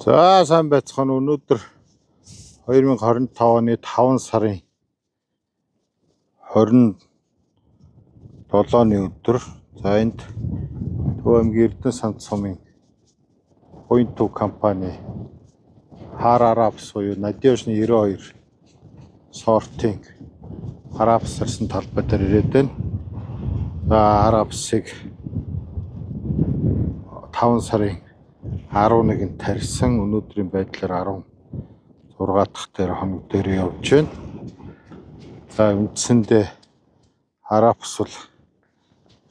За сайн байцгаана. Өнөөдөр 2025 оны 5 сарын 27-ны өдөр. За энд Төв аймгийн Эрдэнэ санд сумын Point Two компани Харарапс буюу Надежны 92 сортын Харапс ирсэн талбай дээр ирээд байна. За Харапсыг 5 сарын 11-нд тарьсан. Өнөөдрийн байдлаар 16 дахь хоног дээр явж байна. За үндсэндээ Харапс бол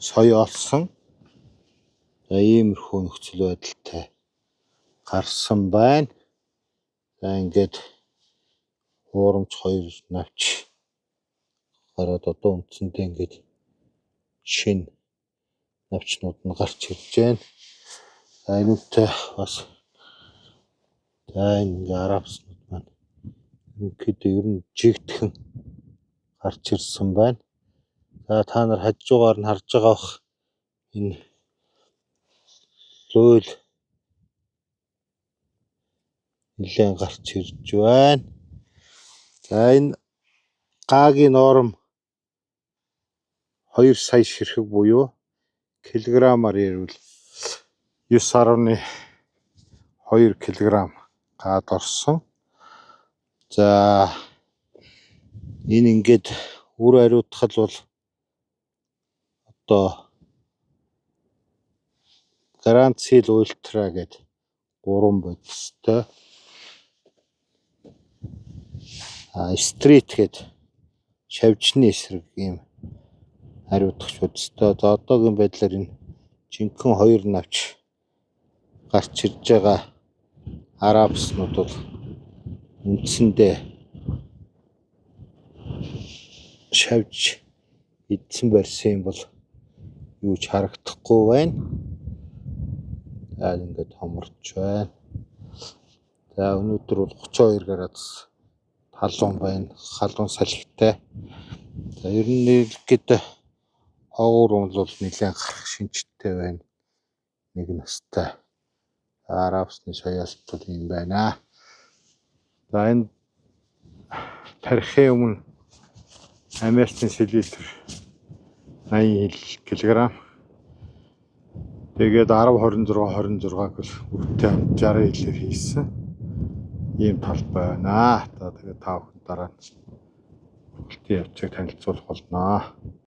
соёо олсон. За иймэрхүү нөхцөл байдалтай гарсан байна. За ингээд хуурамч 2 навч гараад одоо үндсэндээ ингээд шинэ навчнууд нь гарч ирж байна. За энэтэй бас за энэ Харапснууд маань ер нь жигдхэн гарч ирсэн байна. За та нар хажуугаар нь харж байгаа бох энэ зөөл нэлээд гарч ирж байна. За энэ гагийн норм 2 сая ширхэг буюу килограммаар ярил 9.2 кг гад орсон. За энэ ингээд үр хариуцлал бол одоо Garancil Ultra гэдэг 3 бодистой. Street гэдэг шавжны эсрэг ийм хариуцлагч бодистой. За одоогийн байдлаар энэ жинхэнэ 2 навч гарч ирж байгаа Харапснууд бол үндсэндээ шавж идсэн барьсан юм бол юу ч харагдахгүй байна. За ингээд хоморч байна. За өнөөдөр бол 32 градус халуун байна. Халуун салхитай. За ер нь нэгэд хогуур бол нэлээд гарах шинжтэй байна. Нэг настай Харапсны соёолт юм байна. За энэ тарихын өмнө Америкийн селитр 80 кг. Тэгээд 10-26 гэл үртэй 60 хэлээр хийсэн. Ийм талбай байна. За тэгээд та бүхэн дараа нь явцыг танилцуулах болно.